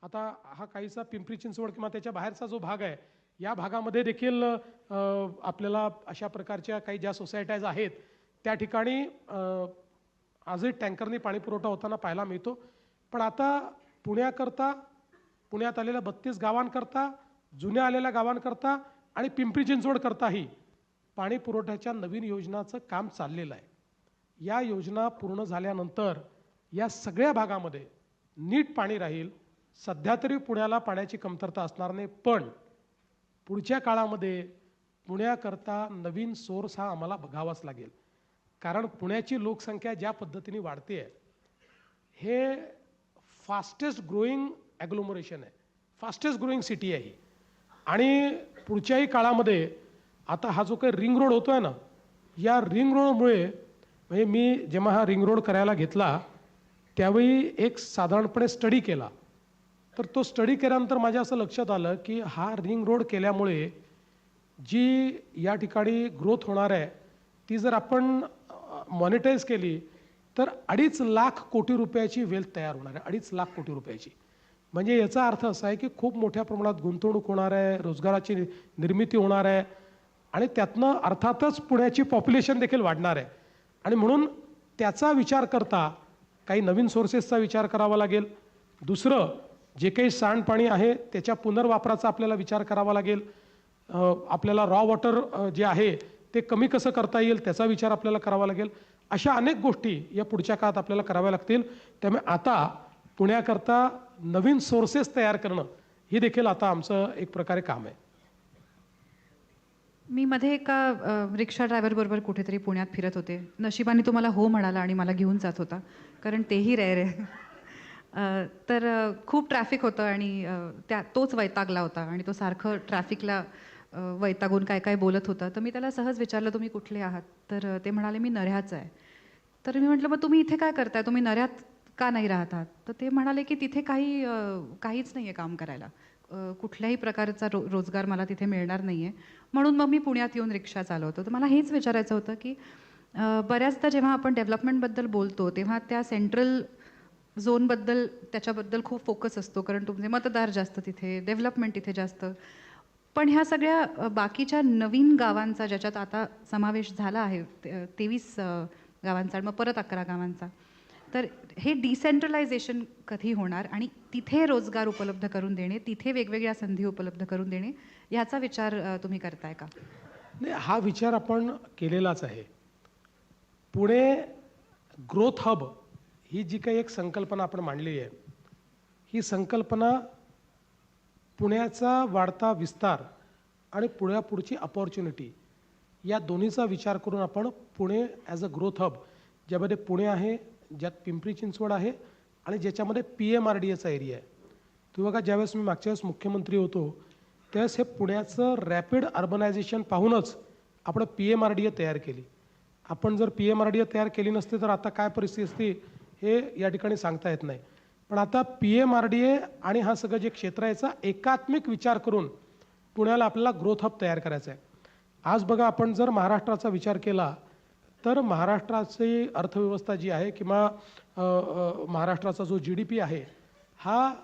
आता हा काहीसा पिंपरी चिंचवड किंवा त्याच्या बाहेरचा जो भाग आहे, या भागामध्ये देखील आपल्याला अशा प्रकारच्या काही ज्या सोसायट्याज आहेत त्या ठिकाणी आजही टँकरनी पाणी पुरवठा होताना पाहायला मिळतो. पण आता पुण्याकरता, पुण्यात आलेल्या 32 गावांकरता, जुन्या आलेल्या गावांकरता आणि पिंपरी चिंचवडकरताही पाणी पुरवठ्याच्या नवीन योजनाचं काम चाललेलं आहे. या योजना पूर्ण झाल्यानंतर या सगळ्या भागामध्ये नीट पाणी राहील. सध्या तरी पुण्याला पाण्याची कमतरता असणार नाही, पण पुढच्या काळामध्ये पुण्याकरता नवीन सोर्स हा आम्हाला बघावाच लागेल. कारण पुण्याची लोकसंख्या ज्या पद्धतीने वाढते आहे, हे फास्टेस्ट ग्रोईंग ॲग्लोमरेशन आहे, फास्टेस्ट ग्रोईंग सिटी आहे ही. आणि पुढच्याही काळामध्ये आता हा जो काही रिंग रोड होतो आहे ना, या रिंग रोडमुळे म्हणजे मी जेव्हा हा रिंग रोड करायला घेतला त्यावेळी एक साधारणपणे स्टडी केला. तर तो स्टडी केल्यानंतर माझ्या असं लक्षात आलं की हा रिंग रोड केल्यामुळे जी या ठिकाणी ग्रोथ होणार आहे ती जर आपण मॉनिटाईज केली तर 2.5 लाख कोटी रुपयाची वेल्थ तयार होणार आहे. 2.5 लाख कोटी रुपयाची. म्हणजे याचा अर्थ असा आहे की खूप मोठ्या प्रमाणात गुंतवणूक होणार आहे, रोजगाराची निर्मिती होणार आहे आणि त्यातनं अर्थातच पुण्याची पॉप्युलेशन देखील वाढणार आहे. आणि म्हणून त्याचा विचार करता काही नवीन सोर्सेसचा विचार करावा लागेल. दुसरं जे काही सांडपाणी आहे त्याच्या पुनर्वापराचा आपल्याला विचार करावा लागेल. आपल्याला रॉ वॉटर जे आहे ते कमी कसं करता येईल त्याचा विचार आपल्याला करावा लागेल. अशा अनेक गोष्टी या पुढच्या काळात आपल्याला कराव्या लागतील. त्यामुळे आता पुण्याकरता नवीन सोर्सेस तयार करणं हे देखील आता आमचं एक प्रकारे काम आहे. मी मध्ये एका रिक्षा ड्रायव्हरबरोबर कुठेतरी पुण्यात फिरत होते. नशिबाने तो मला हो म्हणाला आणि मला घेऊन जात होता, कारण तेही रेअर आहे. तर खूप ट्रॅफिक होतं आणि तोच वैतागला होता आणि तो सारखं ट्रॅफिकला वैतागून काय काय बोलत होता. तर मी त्याला सहज विचारलं, तुम्ही कुठले आहात? तर ते म्हणाले, मी नऱ्ह्याचं आहे. तर मी म्हटलं, मग तुम्ही इथे काय करताय? तुम्ही नऱ्ह्यात का नाही राहतात? तर ते म्हणाले की तिथे काहीच नाही आहे काम करायला, कुठल्याही प्रकारचा रोजगार मला तिथे मिळणार नाही आहे, म्हणून मग मी पुण्यात येऊन रिक्षा चालवतो. तर मला हेच विचारायचं होतं की बऱ्याचदा जेव्हा आपण डेव्हलपमेंटबद्दल बोलतो तेव्हा त्या सेंट्रल झोनबद्दल त्याच्याबद्दल खूप फोकस असतो, कारण तुमचे मतदार जास्त तिथे, डेव्हलपमेंट तिथे जास्त. पण ह्या सगळ्या बाकीच्या नवीन गावांचा ज्याच्यात आता समावेश झाला आहे 23 गावांचा आणि मग परत 11 गावांचा, तर हे डिसेंट्रलायझेशन कधी होणार आणि तिथे रोजगार उपलब्ध करून देणे, तिथे वेगवेगळ्या संधी उपलब्ध करून देणे, ह्याचा विचार तुम्ही करताय का? नाही, हा विचार आपण केलेलाच आहे. पुणे ग्रोथ हब ही जी काही एक संकल्पना आपण मांडली आहे, ही संकल्पना पुण्याचा वाढता विस्तार आणि पुढची अपॉर्च्युनिटी या दोन्हीचा विचार करून आपण Pune as a growth hub, ज्यामध्ये पुणे आहे, ज्यात पिंपरी चिंचवड आहे आणि ज्याच्यामध्ये PMRDAचा एरिया आहे. तुम्ही बघा, ज्यावेळेस मी मागच्या वेळेस मुख्यमंत्री होतो त्यावेळेस हे पुण्याचं रॅपिड अर्बनायझेशन पाहूनच आपण PMRDA तयार केली. आपण जर PMRDA तयार केली नसते तर आता काय परिस्थिती असती हे या ठिकाणी सांगता येत नाही. पण आता PMRDA आणि हा सगळं जे क्षेत्र आहे याचा एकात्मिक विचार करून पुण्याला आपल्याला ग्रोथ हब तयार करायचा आहे. आज बघा, आपण जर महाराष्ट्राचा विचार केला तर महाराष्ट्राची अर्थव्यवस्था जी आहे किंवा महाराष्ट्राचा जो GDP आहे हा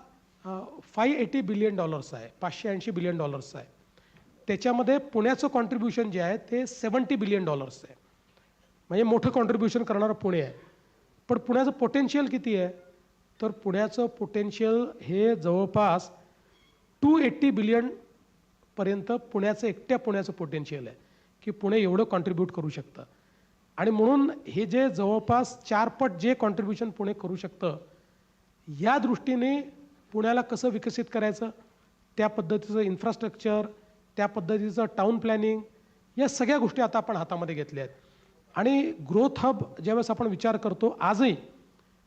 $580 बिलियन आहे, $580 बिलियन आहे. त्याच्यामध्ये पुण्याचं कॉन्ट्रीब्युशन जे आहे ते $70 बिलियन आहे. म्हणजे मोठं कॉन्ट्रीब्युशन करणारं पुणे आहे. पण पुण्याचं पोटेन्शियल किती आहे? तर पुण्याचं पोटेन्शियल हे जवळपास $280 बिलियन पर्यंत एकट्या पुण्याचं पोटेन्शियल आहे की पुणे एवढं कॉन्ट्रीब्यूट करू शकतं. आणि म्हणून हे जे जवळपास 4 पट जे कॉन्ट्रीब्युशन पुणे करू शकतं, या दृष्टीने पुण्याला कसं विकसित करायचं, त्या पद्धतीचं इन्फ्रास्ट्रक्चर, त्या पद्धतीचं टाउन प्लॅनिंग, या सगळ्या गोष्टी आता आपण हातामध्ये घेतल्या आहेत. आणि ग्रोथ हब ज्यावेळेस आपण विचार करतो, आजही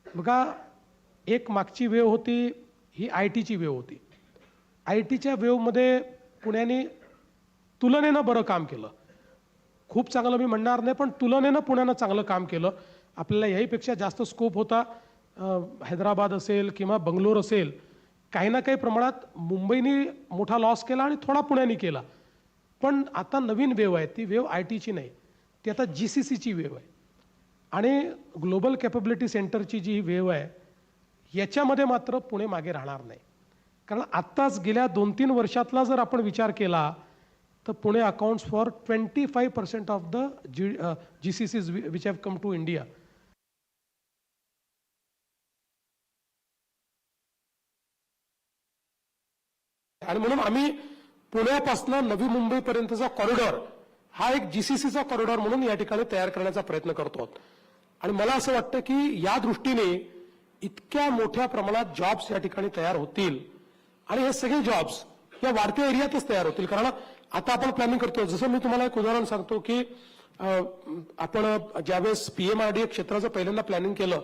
बघा, एक मागची वेव होती ही IT ची वेव होती. IT च्या वेवमध्ये पुण्याने तुलनेनं बरं काम केलं. खूप चांगलं मी म्हणणार नाही, पण तुलनेनं पुण्यानं चांगलं काम केलं. आपल्याला याहीपेक्षा जास्त स्कोप होता. हैदराबाद असेल किंवा बंगलोर असेल, काही ना काही प्रमाणात मुंबईने मोठा लॉस केला आणि थोडा पुण्याने केला. पण आता नवीन वेव आहे, ती वेव IT ची नाही, ती आता GCCची वेव आहे. आणि ग्लोबल कॅपेबिलिटी सेंटरची जी वेव आहे याच्यामध्ये मात्र पुणे मागे राहणार नाही. कारण आत्ताच गेल्या 2-3 वर्षातला जर आपण विचार केला तर Pune accounts for 25% of the GCCs which have come to India. आणि म्हणून आम्ही पुण्यापासून नवी मुंबईपर्यंतचा कॉरिडॉर हा एक GCCचा कॉरिडॉर म्हणून या ठिकाणी तयार करण्याचा प्रयत्न करतो आहोत. आणि मला असं वाटतं की या दृष्टीने इतक्या मोठ्या प्रमाणात जॉब्स या ठिकाणी तयार होतील आणि हे सगळे जॉब्स या वाढत्या एरियातच तयार होतील. कारण आता आपण प्लॅनिंग करतोय, जसं मी तुम्हाला एक उदाहरण सांगतो की आपण ज्यावेळेस PMRDA क्षेत्राचं पहिल्यांदा प्लॅनिंग केलं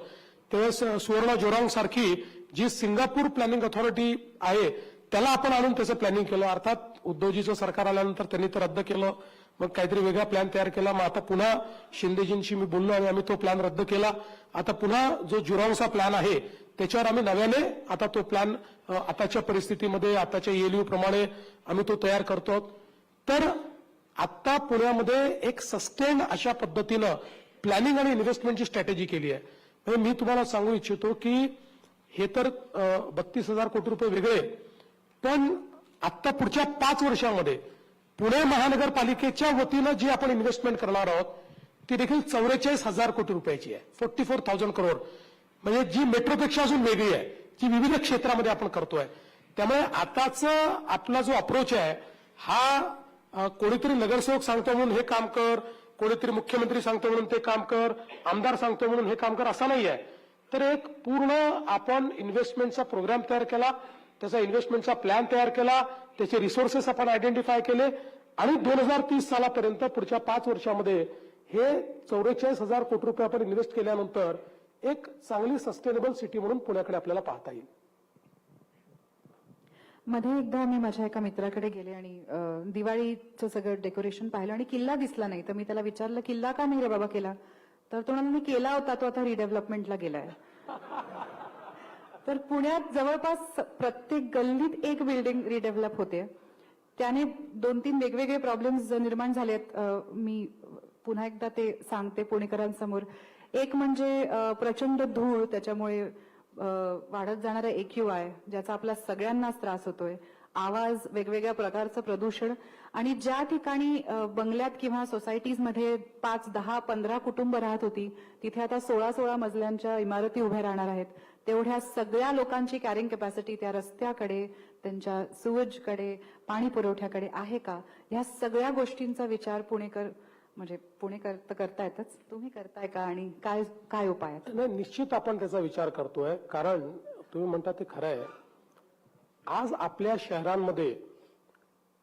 त्यावेळेस सुवर्ण जोरांग सारखी जी सिंगापूर प्लॅनिंग अथॉरिटी आहे त्याला आपण आणून त्याचं प्लॅनिंग केलं. अर्थात उद्धवजीचं सरकार आल्यानंतर त्यांनी ते रद्द केलं, मग काहीतरी वेगळा प्लॅन तयार केला. मग आता पुन्हा शिंदेजींशी मी बोललो आणि आम्ही तो प्लॅन रद्द केला. आता पुन्हा जो जुरांगचा प्लॅन आहे त्याच्यावर आम्ही नव्याने आता तो प्लॅन आताच्या परिस्थितीमध्ये आताच्या ELU प्रमाणे आम्ही तो तयार करतो. तर आता पुण्यामध्ये एक सस्टेन अशा पद्धतीनं प्लॅनिंग आणि इन्व्हेस्टमेंटची स्ट्रॅटेजी केली आहे. म्हणजे मी तुम्हाला सांगू इच्छितो की हे तर 32,000 कोटी रुपये वेगळे, पण आता पुढच्या 5 वर्षांमध्ये पुणे महानगरपालिकेच्या वतीनं जी आपण इन्व्हेस्टमेंट करणार आहोत ती देखील 44,000 कोटी रुपयाची आहे. 44,000 करोड, म्हणजे जी मेट्रोपेक्षा अजून वेगळी आहे, जी विविध क्षेत्रामध्ये आपण करतोय. त्यामुळे आताचा आपला जो अप्रोच आहे हा कोणीतरी नगरसेवक सांगतो म्हणून हे काम कर, कोणीतरी मुख्यमंत्री सांगतो म्हणून ते काम कर, आमदार सांगतो म्हणून हे काम कर, असा नाही आहे. तर एक पूर्ण आपण इन्व्हेस्टमेंटचा प्रोग्राम तयार केला, त्याचा इन्व्हेस्टमेंटचा प्लॅन तयार केला, त्याचे रिसोर्सेस आपण आयडेंटिफाय केले आणि 2030 सालापर्यंत पुढच्या 5 वर्षामध्ये हे 44,000 कोटी रुपये आपण इन्व्हेस्ट केल्यानंतर एक चांगली सस्टेनेबल सिटी म्हणून पुण्याकडे आपल्याला पाहता येईल. मध्ये एकदा मी माझ्या एका मित्राकडे गेले आणि दिवाळीचं सगळं डेकोरेशन पाहिलं आणि किल्ला दिसला नाही. तर मी त्याला विचारलं, किल्ला का नाही रे बाबा केला? तर तो म्हणाला, मी केला होता, तो आता रिडेव्हलपमेंटला गेलाय. तर पुण्यात जवळपास प्रत्येक गल्लीत एक बिल्डिंग रिडेव्हलप होते. त्याने 2-3 वेगवेगळे प्रॉब्लेम्स निर्माण झालेत. मी पुन्हा एकदा ते सांगते पुणेकरांसमोर. एक म्हणजे प्रचंड धूळ, त्याच्यामुळे वाढत जाणारा AQI ज्याचा आपल्या सगळ्यांनाच त्रास होतोय, आवाज, वेगवेगळ्या प्रकारचं प्रदूषण. आणि ज्या ठिकाणी बंगल्यात किंवा सोसायटीजमध्ये 5, 10, 15 कुटुंब राहत होती तिथे आता 16 मजल्यांच्या इमारती उभ्या राहणार आहेत. तेवढ्या सगळ्या लोकांची कॅरिंग कॅपॅसिटी त्या रस्त्याकडे, त्यांच्या सुवेजकडे, पाणी पुरवठ्याकडे आहे का? ह्या सगळ्या गोष्टींचा विचार पुणेकर तर करतायतच, तुम्ही करताय का आणि काय काय उपाय आहेत? नाही, निश्चित आपण त्याचा विचार करतोय. कारण तुम्ही म्हणता ते खरं आहे. आज आपल्या शहरांमध्ये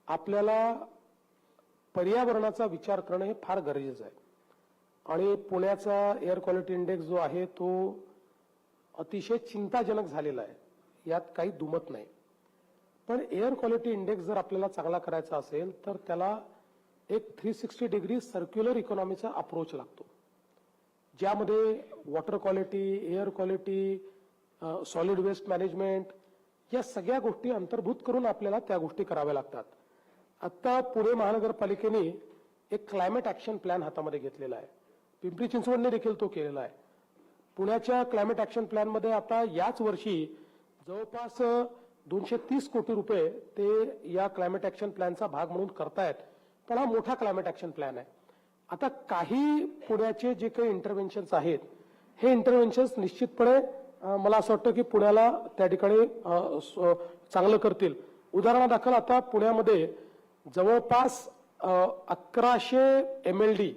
आपल्याला पर्यावरणाचा विचार करणं हे फार गरजेचं आहे. आणि पुण्याचा एअर क्वालिटी इंडेक्स जो आहे तो अतिशय चिंताजनक झालेला आहे, यात काही दुमत नाही. पण एअर क्वालिटी इंडेक्स जर आपल्याला चांगला करायचा असेल तर त्याला एक 360 डिग्री सर्क्युलर इकॉनॉमीचा अप्रोच लागतो, ज्यामध्ये water quality, air quality, solid waste management या सगळ्या गोष्टी अंतर्भूत करून आपल्याला त्या गोष्टी कराव्या लागतात. आता पुणे महानगरपालिकेने एक क्लायमेट ऍक्शन प्लॅन हातामध्ये घेतलेला आहे. पिंपरी चिंचवडने देखील तो केलेला आहे. पुण्याच्या क्लायमेट ऍक्शन प्लॅनमध्ये आता याच वर्षी जवळपास 230 कोटी रुपये ते या क्लायमेट ऍक्शन प्लॅनचा भाग म्हणून करतायत. पण हा मोठा क्लायमेट ऍक्शन प्लॅन आहे. आता काही पुण्याचे जे काही इंटरव्हेन्शन्स आहेत हे इंटरव्हेन्शन्स निश्चितपणे मला असं वाटतं की पुण्याला त्या ठिकाणी चांगलं करतील. उदाहरणादाखल आता पुण्यामध्ये जवळपास 1100 MLD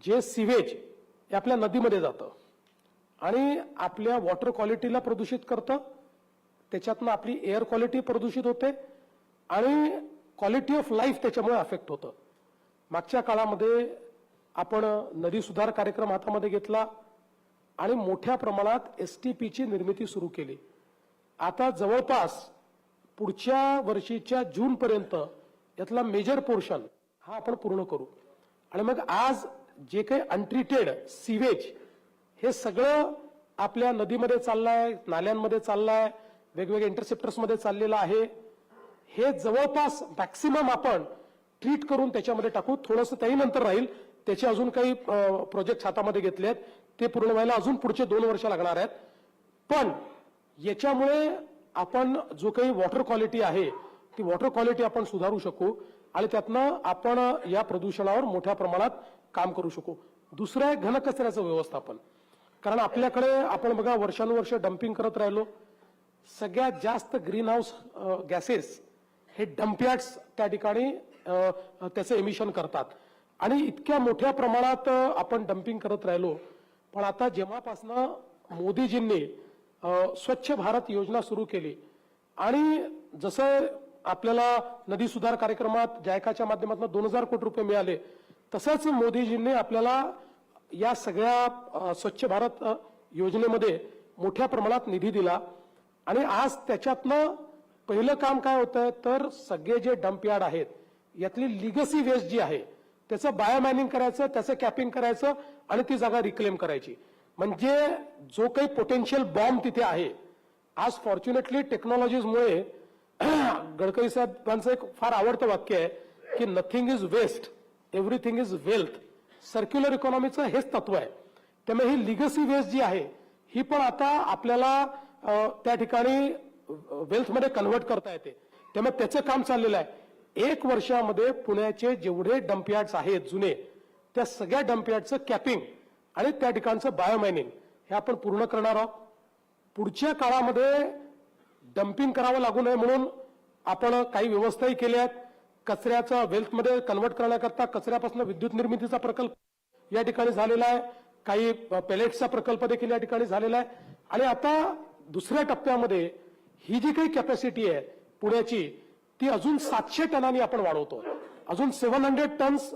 जे सिवेज हे आपल्या नदीमध्ये जातं आणि आपल्या वॉटर क्वालिटीला प्रदूषित करतं, त्याच्यातनं आपली एअर क्वालिटी प्रदूषित होते आणि क्वालिटी ऑफ लाईफ त्याच्यामुळे अफेक्ट होतं. मागच्या काळामध्ये आपण नदी सुधार कार्यक्रम हातामध्ये घेतला आणि मोठ्या प्रमाणात STPची निर्मिती सुरू केली. आता जवळपास पुढच्या वर्षीच्या जूनपर्यंत यातला मेजर पोर्शन हा आपण पूर्ण करू. आणि मग आज जे काही अनट्रीटेड सिवेज हे सगळं आपल्या नदीमध्ये चाललंय, नाल्यांमध्ये चाललंय, वेगवेगळ्या इंटरसेप्टर्समध्ये चाललेलं आहे. हे जवळपास मॅक्सिमम आपण ट्रीट करून त्याच्यामध्ये टाकू. थोडंसं त्याही नंतर राहील, त्याचे अजून काही प्रोजेक्ट हातामध्ये घेतले आहेत, ते पूर्ण व्हायला अजून पुढचे 2 वर्ष लागणार आहेत. पण याच्यामुळे आपण जो काही वॉटर क्वालिटी आहे ती वॉटर क्वालिटी आपण सुधारू शकू आणि त्यातनं आपण या प्रदूषणावर मोठ्या प्रमाणात काम करू शकू. दुसरं आहे घनकचऱ्याचं व्यवस्थापन. कारण आपल्याकडे आपण बघा वर्षानुवर्ष डम्पिंग करत राहिलो. सगळ्यात जास्त ग्रीन हाऊस गॅसेस हे डम्पयार्ड्स त्या ठिकाणी त्याचं एमिशन करतात आणि इतक्या मोठ्या प्रमाणात आपण डम्पिंग करत राहिलो. पण आता जेव्हापासनं मोदीजींनी स्वच्छ भारत योजना सुरू केली आणि जसं आपल्याला नदी सुधार कार्यक्रमात जायकाच्या माध्यमातून 2000 कोटी रुपये मिळाले, तसंच मोदीजींनी आपल्याला या सगळ्या स्वच्छ भारत योजनेमध्ये मोठ्या प्रमाणात निधी दिला आणि आज त्याच्यातनं पहिलं काम काय होतंय तर सगळे जे डम्पयार्ड आहेत यातली लिगसी वेस्ट जी आहे त्याचं बायोमायनिंग करायचं, त्याचं कॅपिंग करायचं आणि ती जागा रिक्लेम करायची. म्हणजे जो काही पोटेन्शियल बॉम्ब तिथे आहे, आज फॉर्च्युनेटली टेक्नॉलॉजीजमुळे गडकरी साहेबांचं एक फार आवडतं वाक्य आहे की nothing is waste, everything is wealth. Circular इकॉनॉमीचं हेच तत्व आहे. त्यामुळे ही लिगसी वेस्ट जी आहे ही पण आता आपल्याला त्या ठिकाणी वेल्थमध्ये कन्व्हर्ट करता येते. त्यामुळे त्याचं काम चाललेलं आहे. 1 वर्षामध्ये पुण्याचे जेवढे डम्पयार्ड्स आहेत जुने, त्या सगळ्या डम्पयार्डचं कॅपिंग आणि त्या ठिकाणचं बायोमायनिंग हे आपण पूर्ण करणार आहोत. पुढच्या काळामध्ये डम्पिंग करावं लागू नये म्हणून आपण काही व्यवस्थाही केल्या आहेत. कचऱ्याचा वेल्थमध्ये कन्व्हर्ट करण्याकरता कचऱ्यापासून विद्युत निर्मितीचा प्रकल्प या ठिकाणी झालेला आहे. काही पेलेट्सचा प्रकल्प देखील या ठिकाणी झालेला आहे. आणि आता दुसऱ्या टप्प्यामध्ये ही जी काही कॅपॅसिटी आहे पुण्याची ती अजून 700 टनांनी आपण वाढवतो. अजून 700 टन्स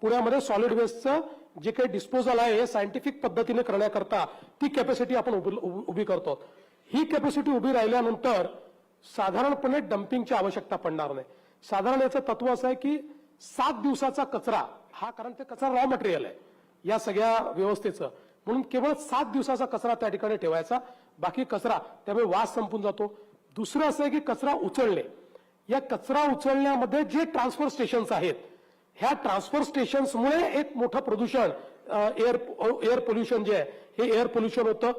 पुण्यामध्ये सॉलिड वेस्टचं जे काही डिस्पोजल आहे हे सायंटिफिक पद्धतीने करण्याकरता ती कॅपॅसिटी आपण उभी करतो. ही कॅपॅसिटी उभी राहिल्यानंतर साधारणपणे डम्पिंगची आवश्यकता पडणार नाही. साधारण याचं तत्व असं आहे की 7 दिवसाचा कचरा हा, कारण ते कचरा रॉ मटेरियल आहे या सगळ्या व्यवस्थेचं, म्हणून केवळ 7 दिवसाचा कचरा त्या ठिकाणी ठेवायचा, बाकी कचरा त्यामुळे वास संपून जातो. दुसरं असं आहे की कचरा उचलणे. या कचरा उचलण्यामध्ये जे ट्रान्सफर स्टेशन्स आहेत ह्या ट्रान्सफर स्टेशन्समुळे एक मोठं प्रदूषण एअर पोल्युशन जे आहे हे एअर पोल्युशन होतं.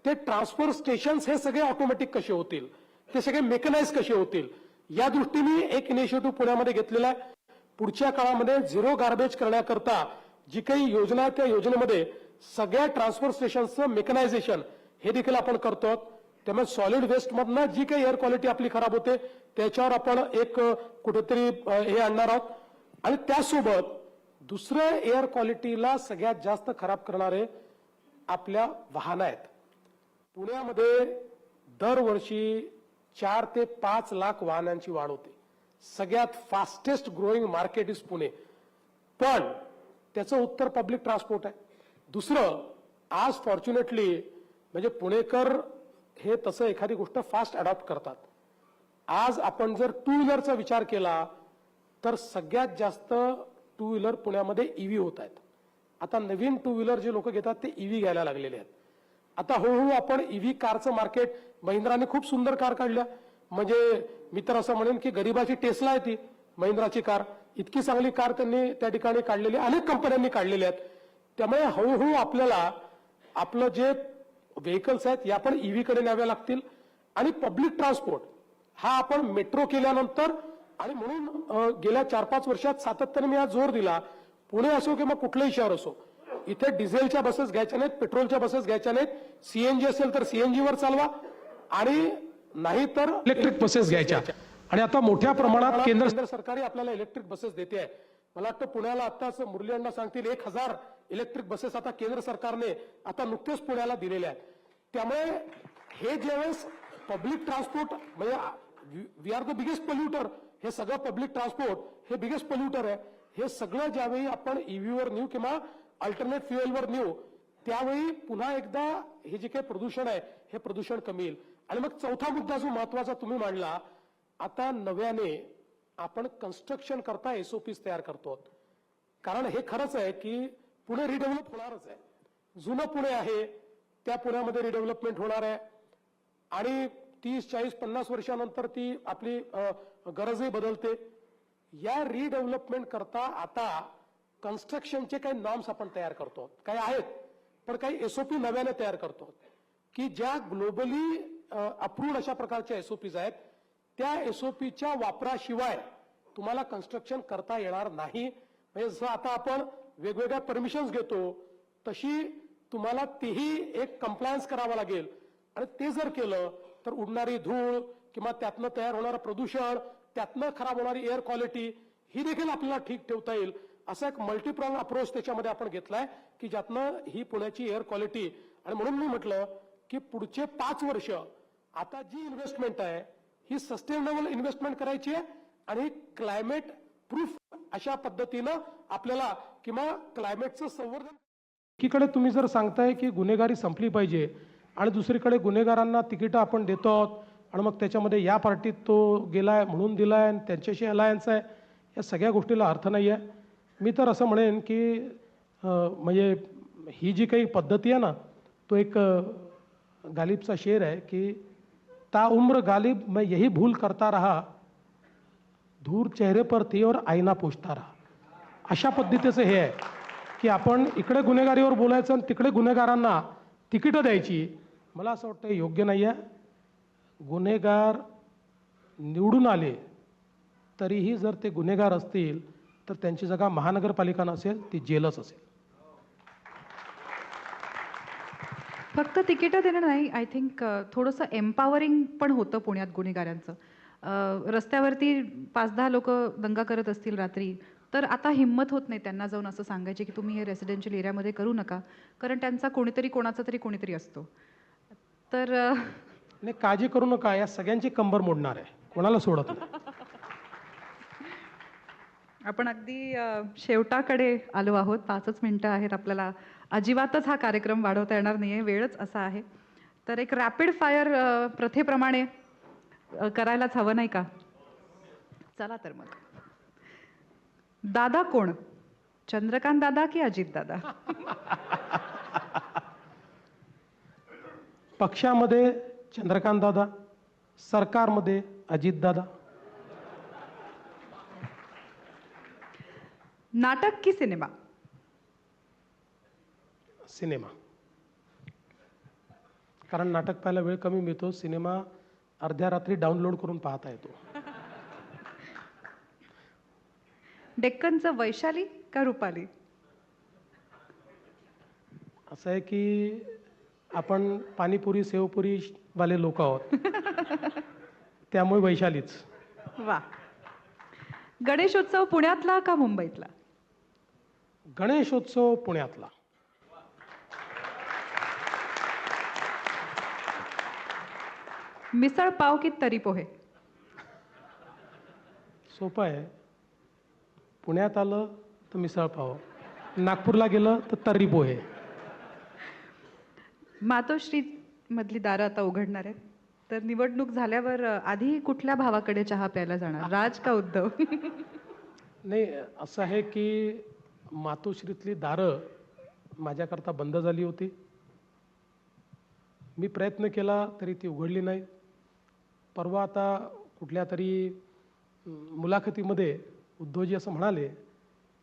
ते ट्रान्सफर स्टेशन्स हे सगळे ऑटोमॅटिक कसे होतील, ते सगळे मेकनाइज कसे होतील, या दृष्टीने एक इनिशिएटिव्ह पुण्यामध्ये घेतलेला आहे. पुढच्या काळामध्ये झिरो गार्बेज करण्याकरता जी काही योजना आहे त्या योजनेमध्ये सगळ्या ट्रान्सफर स्टेशनचं मेकनायझेशन हे देखील आपण करतो. त्यामुळे सॉलिड वेस्ट मधनं जी काही एअर क्वालिटी आपली खराब होते त्याच्यावर आपण एक कुठेतरी हे आणणार आहोत. आणि त्यासोबत दुसरं एअर क्वालिटीला सगळ्यात जास्त खराब करणारे आपल्या वाहनं आहेत. पुण्यामध्ये दरवर्षी 4 ते 5 लाख वाहनांची वाढ होते. सगळ्यात fastest growing market is Pune. पण त्याचं उत्तर पब्लिक ट्रान्सपोर्ट आहे. दुसरं, आज फॉर्च्युनेटली म्हणजे पुणेकर हे तसं एखादी गोष्ट फास्ट अडॉप्ट करतात. आज आपण जर 2 व्हीलरचा विचार केला तर सगळ्यात जास्त 2 व्हीलर पुण्यामध्ये ईव्ही होत आहेत. आता नवीन 2 व्हीलर जे लोक घेतात ते ईव्ही घ्यायला लागलेले आहेत. आता हळूहळू आपण ईव्ही कारचं मार्केट, महिंद्राने खूप सुंदर कार काढल्या. म्हणजे मी तर असं म्हणेन की गरिबाची टेस्ला आहे ती महिंद्राची कार. इतकी चांगली कार त्यांनी त्या ठिकाणी काढलेली, अनेक कंपन्यांनी काढलेल्या आहेत. त्यामुळे हळूहळू आपल्याला आपलं जे व्हेकल्स आहेत या पण ईव्ही कडे न्याव्या लागतील. आणि पब्लिक ट्रान्सपोर्ट हा आपण मेट्रो केल्यानंतर, आणि म्हणून गेल्या 4-5 वर्षात सातत्याने मी हा जोर दिला, पुणे असो किंवा कुठलंही शहर असो, इथे डिझेलच्या बसेस घ्यायच्या नाहीत, पेट्रोलच्या बसेस घ्यायच्या नाहीत. सीएनजी असेल तर सीएनजी वर चालवा आणि नाही तर इलेक्ट्रिक बसेस घ्यायच्या. आणि आता मोठ्या प्रमाणात केंद्र सरकारही आपल्याला इलेक्ट्रिक बसेस देते आहे. मला वाटतं पुण्याला आताच मुरली अण्णा सांगतील 1000 इलेक्ट्रिक बसेस आता केंद्र सरकारने आता नुकतेच पुण्याला दिलेल्या आहेत. त्यामुळे हे ज्यावेळेस पब्लिक ट्रान्सपोर्ट म्हणजे वी आर द बिगेस्ट पोल्युटर, हे सगळं पब्लिक ट्रान्सपोर्ट हे बिगेस्ट पोल्युटर आहे. हे सगळं ज्यावेळी आपण ईव्हीवर नेऊ किंवा अल्टरनेट फ्युएलवर नेऊ त्यावेळी पुन्हा एकदा हे जे काही प्रदूषण आहे हे प्रदूषण कमी येईल. आणि मग चौथा मुद्दा जो महत्वाचा तुम्ही मांडला, आता नव्याने आपण कन्स्ट्रक्शन करता एसओपीज तयार करतो. कारण हे खरंच आहे की पुणे रिडेव्हलप होणारच आहे. जुनं पुणे आहे त्या पुण्यामध्ये रिडेव्हलपमेंट होणार आहे आणि 30, 40, 50 वर्षानंतर ती आपली गरजही बदलते. या रिडेव्हलपमेंट करता आता कन्स्ट्रक्शनचे काही नॉर्म्स आपण तयार करतो, काही आहेत पण काही एसओपी नव्याने तयार करतो की ज्या ग्लोबली अप्रूव्ड अशा प्रकारच्या एसओपीज आहेत. त्या एसओपीच्या वापराशिवाय तुम्हाला कन्स्ट्रक्शन करता येणार नाही. म्हणजे जसं आता आपण वेगवेगळ्या परमिशन्स घेतो तशी तुम्हाला तेही एक कंप्लायन्स करावा लागेल. आणि ते जर केलं तर उडणारी धूळ किंवा त्यातनं तयार होणारं प्रदूषण, त्यातनं खराब होणारी एअर क्वालिटी ही देखील आपल्याला ठीक ठेवता येईल. असा एक मल्टीप्रॉंग अप्रोच त्याच्यामध्ये आपण घेतलाय की ज्यातनं ही पुण्याची एअर क्वालिटी. आणि म्हणून मी म्हटलं की पुढचे 5 वर्ष आता जी इन्व्हेस्टमेंट आहे ही सस्टेनेबल इन्व्हेस्टमेंट करायची आहे आणि क्लायमेट प्रूफ अशा पद्धतीनं आपल्याला किंवा क्लायमेटचं संवर्धन. एकीकडे तुम्ही जर सांगताय की गुन्हेगारी संपली पाहिजे आणि दुसरीकडे गुन्हेगारांना तिकीटं आपण देतो आहोत आणि मग त्याच्यामध्ये या पार्टीत तो गेलाय म्हणून दिलाय आणि त्यांच्याशी अलायन्स आहे, या सगळ्या गोष्टीला अर्थ नाही आहे. मी तर असं म्हणेन की म्हणजे ही जी काही पद्धती आहे ना, तो एक गालिबचा शेर आहे की ताउम्र गालिब मैं यही भूल करता रहा, धूर चेहरे पर थी और आईना पोछता रहा. अशा पद्धतीचं हे आहे की आपण इकडे गुन्हेगारीवर बोलायचं आणि तिकडे गुन्हेगारांना तिकीटं द्यायची. मला असं वाटतं योग्य नाही आहे. गुन्हेगार निवडून आले तरीही जर ते गुन्हेगार असतील तर त्यांची जागा महानगरपालिका नसेल, ती जेलच असेल. फक्त तिकीटं देणं नाही, आय थिंक थोडंसं एम्पॉवरिंग पण होतं पुण्यात गुन्हेगारांचं. रस्त्यावरती 5-10 लोक दंगा करत असतील रात्री, तर आता हिंमत होत नाही त्यांना जाऊन असं सांगायची की तुम्ही हे रेसिडेन्शियल एरियामध्ये करू नका, कारण त्यांचा कोणाचा तरी कोणीतरी असतो. तर नाही, काळजी करू नका, या सगळ्यांची कंबर मोडणार आहे, कोणाला सोडत नाही. आपण अगदी शेवटाकडे आलो आहोत. 5च मिनिटं आहेत आपल्याला. अजिबातच हा कार्यक्रम वाढवता येणार नाही आहे, वेळच असा आहे. तर एक रॅपिड फायर प्रथेप्रमाणे करायलाच हवं नाही का? चला तर मग. दादा कोण? चंद्रकांत दादा की अजित दादा? पक्षामध्ये चंद्रकांत दादा, सरकारमध्ये अजित दादा. नाटक की सिनेमा? सिनेमा. कारण नाटक पाहायला वेळ कमी मिळतो, सिनेमा अर्ध्या रात्री डाउनलोड करून पाहता येतो. डेक्कनचं वैशाली का रुपाली? असं आहे की आपण पाणीपुरी सेवपुरी वाले लोक आहोत, त्यामुळे वैशालीच. वा. गणेशोत्सव पुण्यातला का मुंबईतला? गणेशोत्सव पुण्यातला. मिसळ पाव की तरी पोहे? सोपं आहे. पुण्यात आलं तर मिसळ पाव, नागपूरला गेलं तर तर्री पोहे. मातोश्री मधली दारं आता उघडणार आहेत, तर निवडणूक झाल्यावर आधी कुठल्या भावाकडे चहा प्यायला जाणार, राज का उद्धव? नाही, असं आहे की मातोश्रीतली दारं माझ्याकरता बंद झाली होती. मी प्रयत्न केला तरी ती उघडली नाही. परवा आता कुठल्या तरी मुलाखतीमध्ये उद्धवजी असं म्हणाले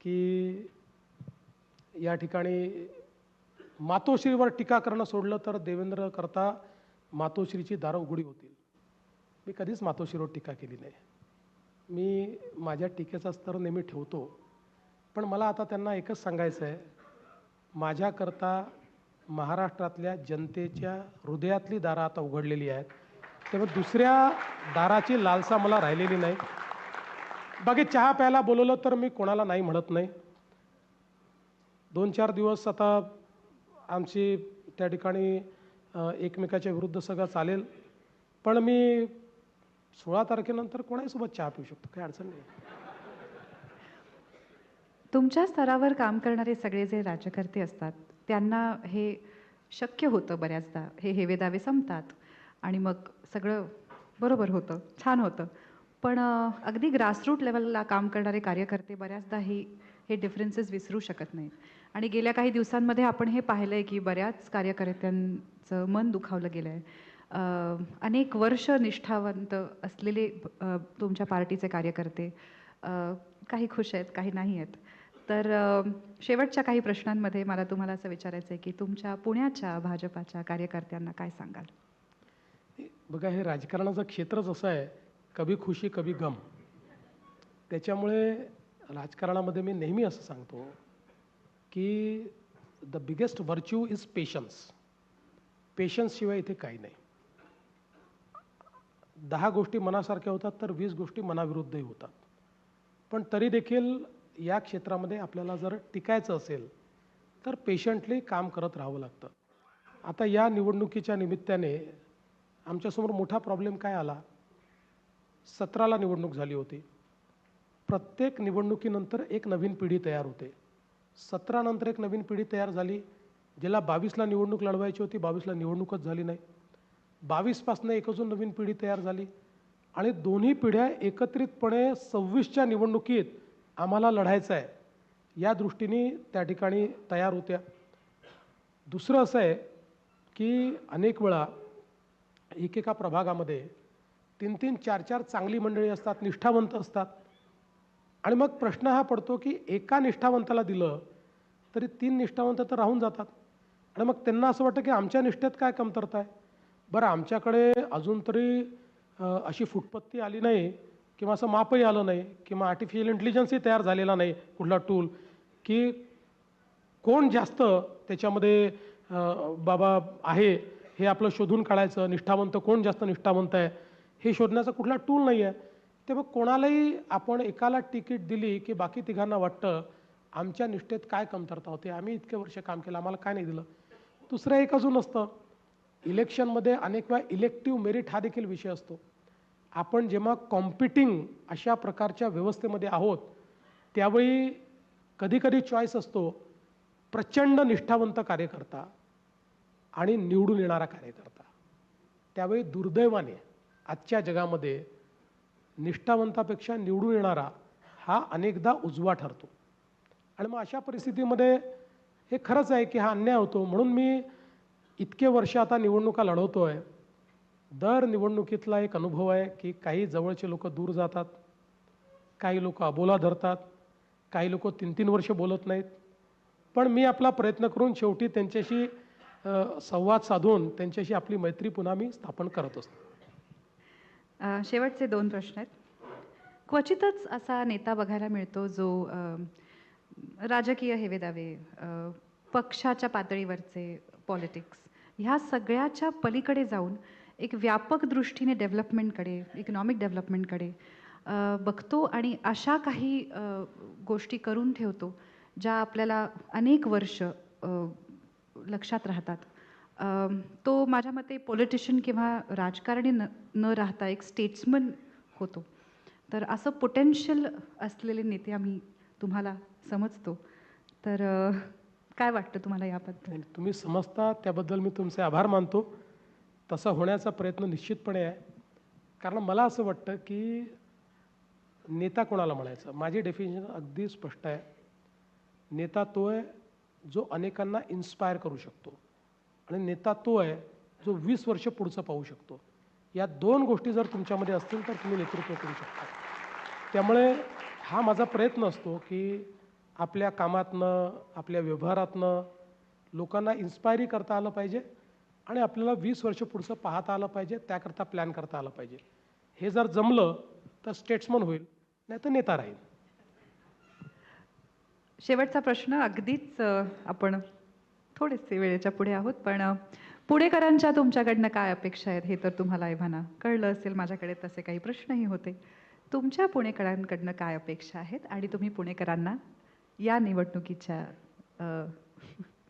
की या ठिकाणी मातोश्रीवर टीका करणं सोडलं तर देवेंद्र करता मातोश्रीची दारं उघडी होतील. मी कधीच मातोश्रीवर टीका केली नाही. मी माझ्या टीकेचा स्तर नेहमी ठेवतो. पण मला आता त्यांना एकच सांगायचं आहे, माझ्याकरता महाराष्ट्रातल्या जनतेच्या हृदयातली दारं आता उघडलेली आहेत, त्यामुळे दुसऱ्या दाराची लालसा मला राहिलेली नाही. बाकी चहा प्यायला बोलवलं तर मी कोणाला नाही म्हणत नाही. 2-4 दिवस आता आमची त्या ठिकाणी एकमेकाच्या विरुद्ध सगळं चालेल, पण मी 16 तारखेनंतर कोणासोबत चहा पिऊ शकतो, काही अडचण नाही. तुमच्या स्तरावर काम करणारे सगळे जे राज्यकर्ते असतात त्यांना हे शक्य होतं बऱ्याचदा, हे हेवेदावे संपतात आणि मग सगळं बरोबर होतं, छान होतं. पण अगदी ग्रासरूट लेवलला काम करणारे कार्यकर्ते बऱ्याचदा हे डिफरन्सेस विसरू शकत नाहीत. आणि गेल्या काही दिवसांमध्ये आपण हे पाहिलं आहे की बऱ्याच कार्यकर्त्यांचं मन दुखावलं गेलं आहे. अनेक वर्ष निष्ठावंत असलेले तुमच्या पार्टीचे कार्यकर्ते काही खुश आहेत, काही नाही आहेत. तर शेवटच्या काही प्रश्नांमध्ये मला तुम्हाला असं विचारायचं आहे की तुमच्या पुण्याच्या भाजपाच्या कार्यकर्त्यांना काय सांगाल? बघा, हे राजकारणाचं क्षेत्रच असं आहे, कभी खुशी कभी गम. त्याच्यामुळे राजकारणामध्ये मी नेहमी असं सांगतो की the biggest virtue is patience. पेशन्सशिवाय इथे काही नाही. 10 गोष्टी मनासारख्या होतात तर 20 गोष्टी मनाविरुद्धही होतात. पण तरी देखील या क्षेत्रामध्ये आपल्याला जर टिकायचं असेल तर पेशंटली काम करत राहावं लागतं. आता या निवडणुकीच्या निमित्ताने आमच्यासमोर मोठा प्रॉब्लेम काय आला, 17ला निवडणूक झाली होती. प्रत्येक निवडणुकीनंतर एक नवीन पिढी तयार होते. 17 नंतर एक नवीन पिढी तयार झाली. ज्याला 22ला निवडणूक लढवायची होती, 22ला निवडणूकच झाली नाही. 22पासून एक अजून नवीन पिढी तयार झाली आणि दोन्ही पिढ्या एकत्रितपणे 26च्या निवडणुकीत आम्हाला लढायचं आहे या दृष्टीने त्या ठिकाणी तयार होत्या. दुसरं असं आहे की अनेक वेळा एकेका प्रभागामध्ये 3-3, 4-4 चांगली मंडळी असतात, निष्ठावंत असतात. आणि मग प्रश्न हा पडतो की एका निष्ठावंताला दिलं तरी 3 निष्ठावंत तर राहून जातात. आणि मग त्यांना असं वाटतं की आमच्या निष्ठेत काय कमतरता आहे. बरं, आमच्याकडे अजून तरी अशी फुटपत्ती आली नाही किंवा असं मापही आलं नाही किंवा आर्टिफिशियल इंटेलिजन्सही तयार झालेला नाही कुठला टूल की कोण जास्त त्याच्यामध्ये बाबा आहे हे आपलं शोधून काढायचं, निष्ठावंत कोण जास्त निष्ठावंत आहे हे शोधण्याचा कुठला टूल नाही आहे. तेव्हा कोणालाही आपण एकाला तिकीट दिली की बाकी तिघांना वाटतं आमच्या निष्ठेत काय कमतरता होते, आम्ही इतके वर्ष काम केलं, आम्हाला काय नाही दिलं. दुसरं एक अजून असतं, इलेक्शनमध्ये अनेक वेळा इलेक्टिव्ह मेरिट हा देखील विषय असतो. आपण जेव्हा कॉम्पिटिंग अशा प्रकारच्या व्यवस्थेमध्ये आहोत त्यावेळी कधीकधी चॉईस असतो प्रचंड निष्ठावंत कार्यकर्ता आणि निवडून येणारा कार्यकर्ता. त्यावेळी दुर्दैवाने आजच्या जगामध्ये निष्ठावंतापेक्षा निवडून येणारा हा अनेकदा उजवा ठरतो. आणि मग अशा परिस्थितीमध्ये हे खरंच आहे की हा अन्याय होतो. म्हणून मी इतके वर्ष आता निवडणुका लढवतो आहे. दर निवडणुकीतला एक अनुभव आहे की काही जवळचे लोक दूर जातात, काही लोक अबोला धरतात, काही लोक 3-3 वर्ष बोलत नाहीत. पण मी आपला प्रयत्न करून शेवटी त्यांच्याशी संवाद साधून त्यांच्याशी आपली मैत्री पुन्हा मी स्थापन करत असतो. शेवटचे 2 प्रश्न आहेत. क्वचितच असा नेता बघायला मिळतो जो राजकीय हेवेदावे, पक्षाच्या पातळीवरचे पॉलिटिक्स ह्या सगळ्याच्या पलीकडे जाऊन एक व्यापक दृष्टीने डेव्हलपमेंटकडे, इकॉनॉमिक डेव्हलपमेंटकडे बघतो आणि अशा काही गोष्टी करून ठेवतो ज्या आपल्याला अनेक वर्ष लक्षात राहतात. तो माझ्या मते पॉलिटिशियन किंवा राजकारणी न राहता एक स्टेट्समन होतो. तर असं पोटेन्शियल असलेले नेते आम्ही तुम्हाला समजतो. तर काय वाटतं तुम्हाला याबद्दल? तुम्ही समजता त्याबद्दल मी तुमचे आभार मानतो. तसा होण्याचा प्रयत्न निश्चितपणे आहे. कारण मला असं वाटतं की नेता कोणाला म्हणायचं, माझी डेफिनेशन अगदी स्पष्ट आहे. नेता तो आहे जो अनेकांना इन्स्पायर करू शकतो आणि नेता तो आहे जो 20 वर्ष पुढचं पाहू शकतो. या 2 गोष्टी जर तुमच्यामध्ये असतील तर तुम्ही नेतृत्व करू शकता. त्यामुळे हा माझा प्रयत्न असतो की आपल्या कामातनं, आपल्या व्यवहारातनं लोकांना इन्स्पायरी करता आलं पाहिजे आणि आपल्याला 20 वर्ष पुढचं पाहता आलं पाहिजे, त्याकरता प्लॅन करता आलं पाहिजे. हे जर जमलं तर स्टेट्समन होईल, नाही तर नेता राहील. शेवटचा प्रश्न अगदीच आपण थोडेसे वेळेच्या पुढे आहोत, पण पुणेकरांच्या तुमच्याकडनं काय अपेक्षा आहेत हे तर तुम्हाला एव्हाना कळलं असेल. माझ्याकडे तसे काही प्रश्नही होते. तुमच्या पुणेकरांकडनं काय अपेक्षा आहेत आणि तुम्ही पुणेकरांना या निवडणुकीच्या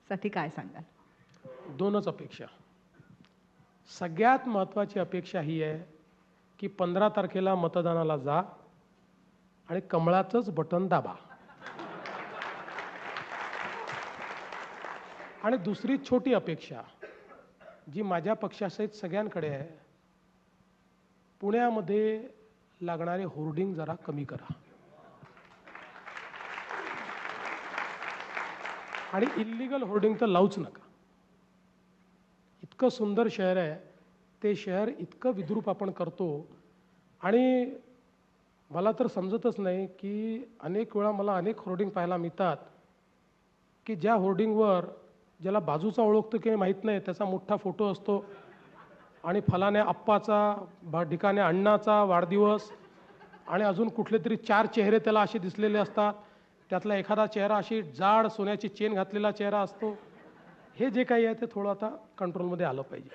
साठी काय सांगाल? 2च अपेक्षा. सगळ्यात महत्त्वाची अपेक्षा ही आहे की 15 तारखेला मतदानाला जा आणि कमळाचंच बटन दाबा. आणि दुसरी छोटी अपेक्षा जी माझ्या पक्षासहित सगळ्यांकडे आहे, पुण्यामध्ये लागणारे होर्डिंग जरा कमी करा आणि इल्लीगल होर्डिंग तर लावूच नका. इतकं सुंदर शहर आहे, ते शहर इतकं विद्रूप आपण करतो आणि मला तर समजतच नाही की अनेक वेळा मला अनेक होर्डिंग पाहायला मिळतात की ज्या होर्डिंगवर ज्याला बाजूचा ओळखतो की माहीत नाही त्याचा मोठा फोटो असतो आणि फलाने आप्पाचा ढिकाने अण्णाचा वाढदिवस आणि अजून कुठले तरी 4 चेहरे त्याला असे दिसलेले असतात. त्यातला एखादा चेहरा अशी जाड सोन्याची चेन घातलेला चेहरा असतो. हे जे काही आहे ते थोडं आता कंट्रोलमध्ये आलं पाहिजे.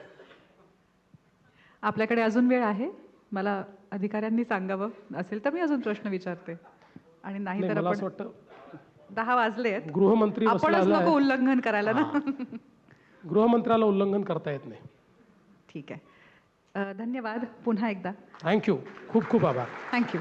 आपल्याकडे अजून वेळ आहे. मला अधिकाऱ्यांनी सांगावं असेल तर मी अजून प्रश्न विचारते आणि नाही नाही, तर मला असं आपण वाटतं 10 वाजले आहेत. गृहमंत्री आपणच बसलेला नको आहे. उल्लंघन करायला ना. गृहमंत्र्याला उल्लंघन करता येत नाही. ठीक आहे. धन्यवाद पुन्हा एकदा. थँक्यू. खूप खूप आभार. थँक्यू.